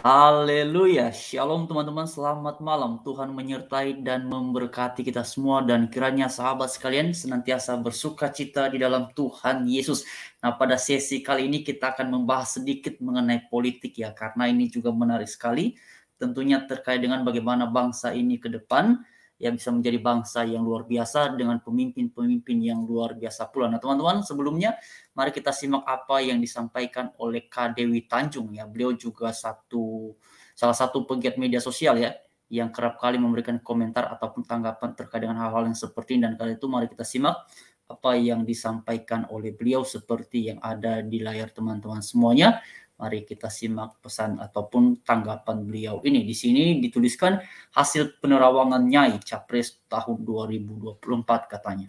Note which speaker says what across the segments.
Speaker 1: Haleluya, shalom teman-teman, selamat malam. Tuhan menyertai dan memberkati kita semua dan kiranya sahabat sekalian senantiasa bersuka cita di dalam Tuhan Yesus. Nah, pada sesi kali ini kita akan membahas sedikit mengenai politik ya, karena ini juga menarik sekali. Tentunya terkait dengan bagaimana bangsa ini ke depan yang bisa menjadi bangsa yang luar biasa dengan pemimpin-pemimpin yang luar biasa pula. Nah, teman-teman, sebelumnya mari kita simak apa yang disampaikan oleh Kak Dewi Tanjung ya. Beliau juga salah satu pegiat media sosial ya, yang kerap kali memberikan komentar ataupun tanggapan terkait dengan hal-hal yang seperti ini. Dan kali itu mari kita simak apa yang disampaikan oleh beliau seperti yang ada di layar teman-teman semuanya. Mari kita simak pesan ataupun tanggapan beliau ini. Di sini dituliskan hasil penerawangan Nyai Capres tahun 2024 katanya.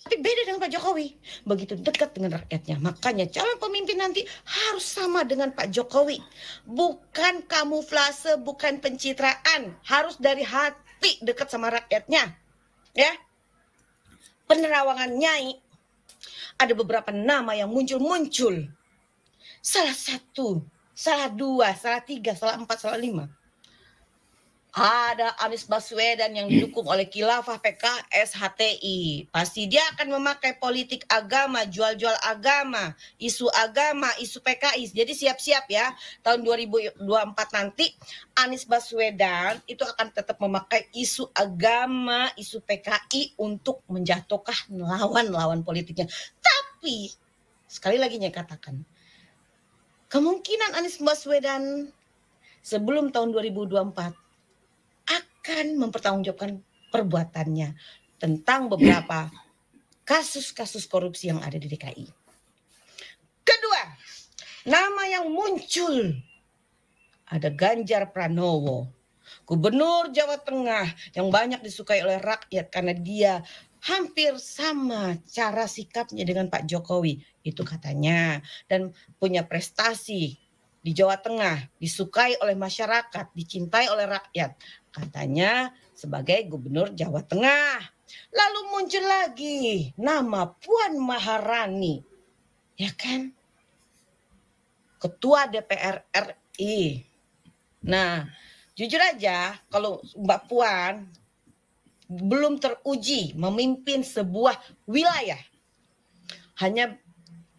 Speaker 2: Tapi beda dengan Pak Jokowi, begitu dekat dengan rakyatnya. Makanya calon pemimpin nanti harus sama dengan Pak Jokowi. Bukan kamuflase, bukan pencitraan. Harus dari hati dekat sama rakyatnya. Ya. Penerawangan Nyai, ada beberapa nama yang muncul-muncul. Salah satu, salah dua, salah tiga, salah empat, salah lima. Ada Anies Baswedan yang didukung oleh Khilafah PKS HTI. Pasti dia akan memakai politik agama, jual-jual agama, isu PKI. Jadi siap-siap ya, tahun 2024 nanti Anies Baswedan itu akan tetap memakai isu agama, isu PKI untuk menjatuhkan lawan-lawan politiknya. Tapi sekali lagi saya katakan, kemungkinan Anies Baswedan sebelum tahun 2024 akan mempertanggungjawabkan perbuatannya tentang beberapa kasus-kasus korupsi yang ada di DKI. Kedua, nama yang muncul ada Ganjar Pranowo, Gubernur Jawa Tengah yang banyak disukai oleh rakyat karena dia hampir sama cara sikapnya dengan Pak Jokowi, itu katanya, dan punya prestasi di Jawa Tengah, disukai oleh masyarakat, dicintai oleh rakyat, katanya sebagai Gubernur Jawa Tengah. Lalu muncul lagi nama Puan Maharani, ya kan? Ketua DPR RI. Nah, jujur aja kalau Mbak Puan belum teruji memimpin sebuah wilayah. Hanya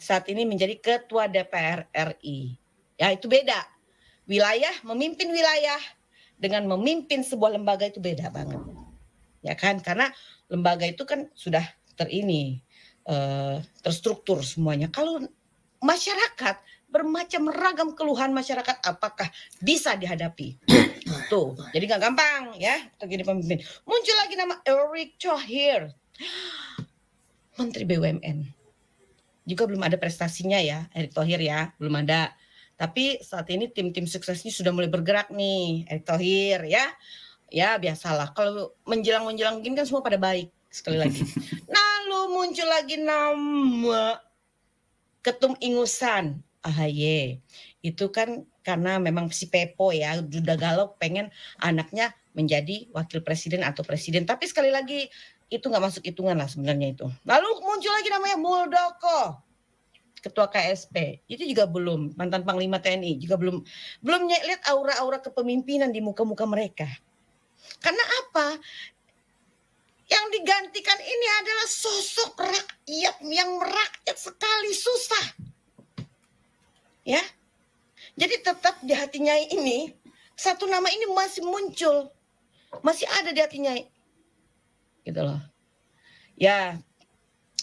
Speaker 2: saat ini menjadi Ketua DPR RI. Ya, itu beda. Wilayah, memimpin wilayah dengan memimpin sebuah lembaga itu beda banget. Ya kan? Karena lembaga itu kan sudah terstruktur semuanya. Kalau masyarakat, bermacam ragam keluhan masyarakat apakah bisa dihadapi. Tuh, jadi nggak gampang ya untuk jadi pemimpin. Muncul lagi nama Erick Thohir, Menteri BUMN. Juga belum ada prestasinya ya, Erick Thohir ya, belum ada. Tapi saat ini tim-tim suksesnya sudah mulai bergerak nih, Erick Thohir ya. Ya biasalah, kalau menjelang-menjelang gini kan semua pada baik, sekali lagi. Lalu muncul lagi nama Ketum Ingusan, AHY. Itu kan karena memang si Pepo ya, udah galau pengen anaknya menjadi wakil presiden atau presiden. Tapi sekali lagi itu nggak masuk hitungan lah sebenarnya itu. Lalu muncul lagi namanya Muldoko, Ketua KSP, itu juga belum, mantan Panglima TNI juga belum lihat aura-aura kepemimpinan di muka-muka mereka. Karena apa? Yang digantikan ini adalah sosok rakyat yang merakyat sekali, susah. Ya. Jadi tetap di hatinya ini satu nama ini masih muncul. Masih ada di hatinya. Gitu loh. Ya,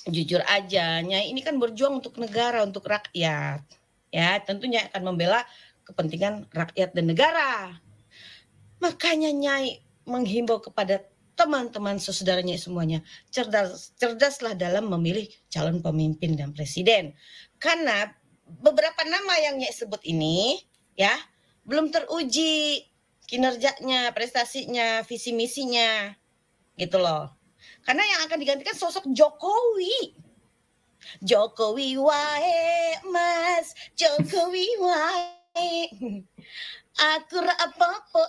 Speaker 2: jujur aja, Nyai ini kan berjuang untuk negara, untuk rakyat. Ya, tentunya akan membela kepentingan rakyat dan negara. Makanya Nyai menghimbau kepada teman-teman saudaranya semuanya, cerdaslah dalam memilih calon pemimpin dan presiden. Karena beberapa nama yang Nyai sebut ini ya belum teruji kinerjanya, prestasinya, visi misinya. Gitu loh. Karena yang akan digantikan sosok Jokowi. Jokowi wae mas, Jokowi wae. Aku ra apa-apa.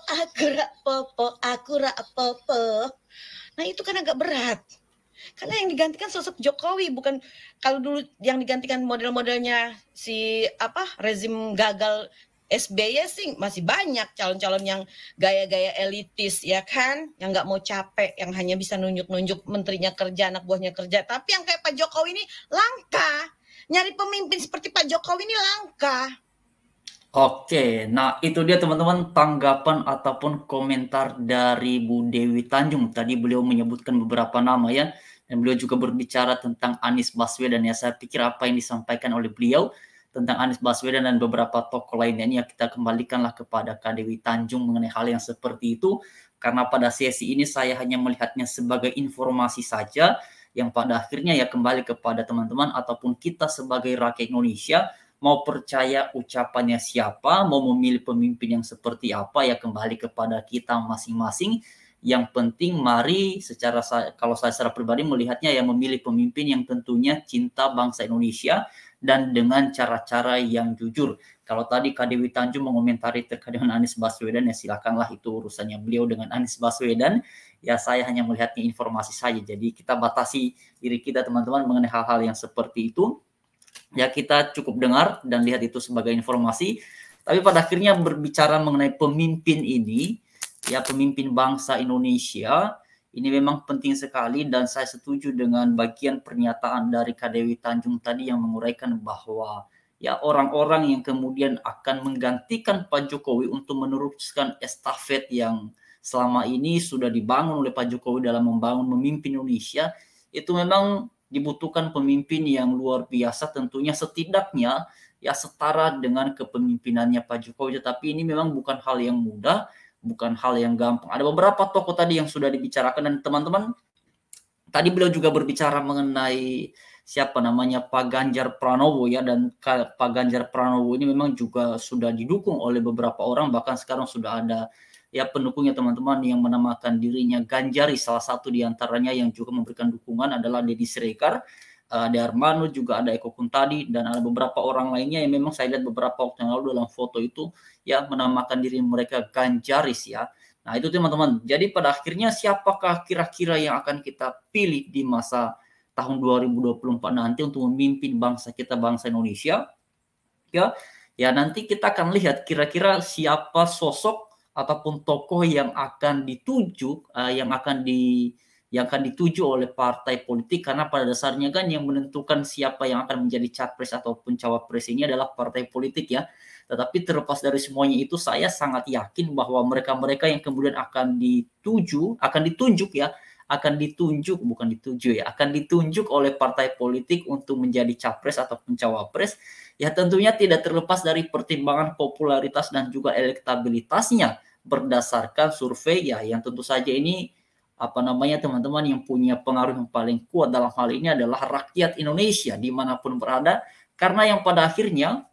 Speaker 2: Nah itu kan agak berat. Karena yang digantikan sosok Jokowi, bukan kalau dulu yang digantikan model-modelnya si rezim gagal SBY sih masih banyak calon-calon yang gaya-gaya elitis ya kan, yang nggak mau capek, yang hanya bisa nunjuk-nunjuk menterinya kerja, anak buahnya kerja. Tapi yang kayak Pak Jokowi ini langka. Nyari pemimpin seperti Pak Jokowi ini langka.
Speaker 1: Oke, nah itu dia teman-teman tanggapan ataupun komentar dari Bu Dewi Tanjung. Tadi beliau menyebutkan beberapa nama ya, dan beliau juga berbicara tentang Anies Baswedan ya. Saya pikir apa yang disampaikan oleh beliau tentang Anies Baswedan dan beberapa tokoh lainnya ini ya kita kembalikanlah kepada Kak Dewi Tanjung mengenai hal yang seperti itu. Karena pada sesi ini saya hanya melihatnya sebagai informasi saja yang pada akhirnya ya kembali kepada teman-teman ataupun kita sebagai rakyat Indonesia mau percaya ucapannya siapa, mau memilih pemimpin yang seperti apa ya kembali kepada kita masing-masing. Yang penting mari kalau saya secara pribadi melihatnya ya memilih pemimpin yang tentunya cinta bangsa Indonesia dan dengan cara-cara yang jujur. Kalau tadi Kak Dewi Tanjung mengomentari terkait dengan Anies Baswedan ya silakanlah itu urusannya beliau dengan Anies Baswedan. Ya saya hanya melihatnya informasi saja. Jadi kita batasi diri kita teman-teman mengenai hal-hal yang seperti itu. Ya kita cukup dengar dan lihat itu sebagai informasi. Tapi pada akhirnya berbicara mengenai pemimpin ini, ya pemimpin bangsa Indonesia, ini memang penting sekali dan saya setuju dengan bagian pernyataan dari Kak Dewi Tanjung tadi yang menguraikan bahwa ya orang-orang yang kemudian akan menggantikan Pak Jokowi untuk meneruskan estafet yang selama ini sudah dibangun oleh Pak Jokowi dalam memimpin Indonesia, itu memang dibutuhkan pemimpin yang luar biasa tentunya setidaknya ya setara dengan kepemimpinannya Pak Jokowi. Tetapi ini memang bukan hal yang mudah, bukan hal yang gampang. Ada beberapa tokoh tadi yang sudah dibicarakan dan teman-teman tadi beliau juga berbicara mengenai siapa namanya Pak Ganjar Pranowo ya, dan Pak Ganjar Pranowo ini memang juga sudah didukung oleh beberapa orang, bahkan sekarang sudah ada ya pendukungnya teman-teman yang menamakan dirinya Ganjaris. Salah satu diantaranya yang juga memberikan dukungan adalah Deddy Siregar, ada Armando, juga ada Eko Kuntadi, dan ada beberapa orang lainnya yang memang saya lihat beberapa waktu yang lalu dalam foto itu ya menamakan diri mereka Ganjaris ya. Nah itu teman-teman, jadi pada akhirnya siapakah kira-kira yang akan kita pilih di masa tahun 2024 nanti untuk memimpin bangsa kita, bangsa Indonesia ya nanti kita akan lihat kira-kira siapa sosok ataupun tokoh yang akan ditunjuk, yang akan dituju oleh partai politik, karena pada dasarnya kan yang menentukan siapa yang akan menjadi capres ataupun cawapres ini adalah partai politik ya. Tetapi terlepas dari semuanya itu, saya sangat yakin bahwa mereka-mereka yang kemudian akan ditunjuk oleh partai politik untuk menjadi capres ataupun cawapres, ya tentunya tidak terlepas dari pertimbangan popularitas dan juga elektabilitasnya berdasarkan survei ya, yang tentu saja ini teman-teman yang punya pengaruh yang paling kuat dalam hal ini adalah rakyat Indonesia dimanapun berada, karena yang pada akhirnya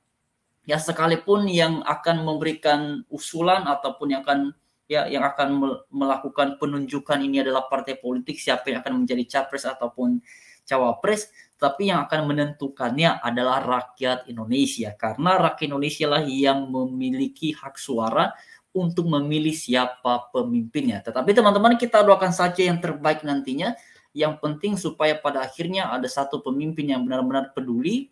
Speaker 1: ya sekalipun yang akan memberikan usulan ataupun yang akan melakukan penunjukan ini adalah partai politik siapa yang akan menjadi capres ataupun cawapres, tapi yang akan menentukannya adalah rakyat Indonesia, karena rakyat Indonesia lah yang memiliki hak suara untuk memilih siapa pemimpinnya. Tetapi teman-teman kita doakan saja yang terbaik nantinya. Yang penting supaya pada akhirnya ada satu pemimpin yang benar-benar peduli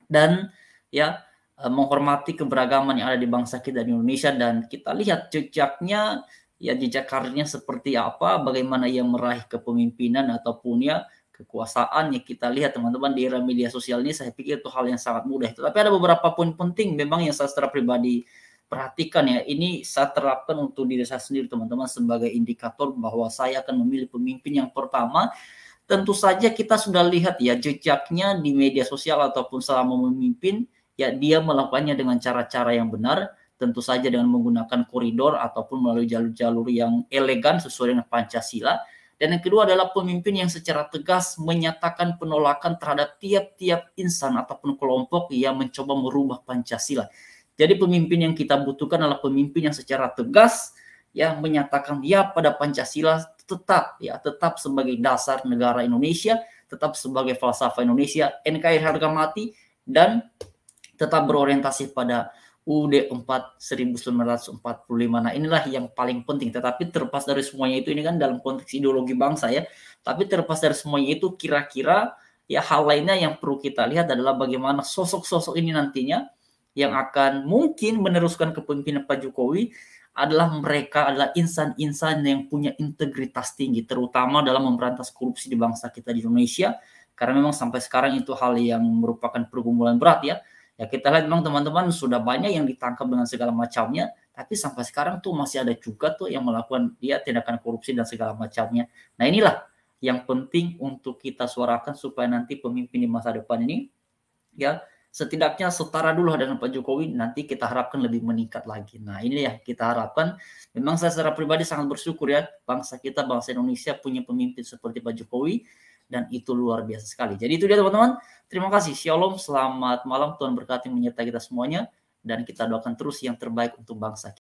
Speaker 1: dan ya menghormati keberagaman yang ada di bangsa kita di Indonesia, dan kita lihat jejaknya ya, jejak karirnya seperti apa, bagaimana ia meraih kepemimpinan ataupun ya kekuasaan. Ya kita lihat teman-teman di era media sosial ini, saya pikir itu hal yang sangat mudah. Tapi ada beberapa poin penting memang yang saya secara pribadi perhatikan ya, ini saya terapkan untuk diri saya sendiri teman-teman sebagai indikator bahwa saya akan memilih pemimpin. Yang pertama, tentu saja kita sudah lihat ya jejaknya di media sosial ataupun selama memimpin, ya dia melakukannya dengan cara-cara yang benar, tentu saja dengan menggunakan koridor ataupun melalui jalur-jalur yang elegan sesuai dengan Pancasila. Dan yang kedua adalah pemimpin yang secara tegas menyatakan penolakan terhadap tiap-tiap insan ataupun kelompok yang mencoba merubah Pancasila. Jadi pemimpin yang kita butuhkan adalah pemimpin yang secara tegas yang menyatakan ya pada Pancasila, tetap sebagai dasar negara Indonesia, tetap sebagai falsafah Indonesia, NKRI harga mati, dan tetap berorientasi pada UUD 4 1945. Nah inilah yang paling penting. Tetapi terlepas dari semuanya itu, ini kan dalam konteks ideologi bangsa ya, tapi terlepas dari semuanya itu, kira-kira ya hal lainnya yang perlu kita lihat adalah bagaimana sosok-sosok ini nantinya yang akan mungkin meneruskan kepemimpinan Pak Jokowi adalah mereka adalah insan-insan yang punya integritas tinggi, terutama dalam memberantas korupsi di bangsa kita di Indonesia. Karena memang sampai sekarang itu hal yang merupakan pergumulan berat ya. Ya kita lihat memang teman-teman sudah banyak yang ditangkap dengan segala macamnya, tapi sampai sekarang tuh masih ada juga tuh yang melakukan dia tindakan korupsi dan segala macamnya. Nah inilah yang penting untuk kita suarakan supaya nanti pemimpin di masa depan ini ya setidaknya setara dulu dengan Pak Jokowi, nanti kita harapkan lebih meningkat lagi. Nah ini ya kita harapkan. Memang saya secara pribadi sangat bersyukur ya bangsa kita, bangsa Indonesia punya pemimpin seperti Pak Jokowi, dan itu luar biasa sekali. Jadi itu dia teman-teman. Terima kasih. Shalom, selamat malam. Tuhan berkati menyertai kita semuanya, dan kita doakan terus yang terbaik untuk bangsa kita.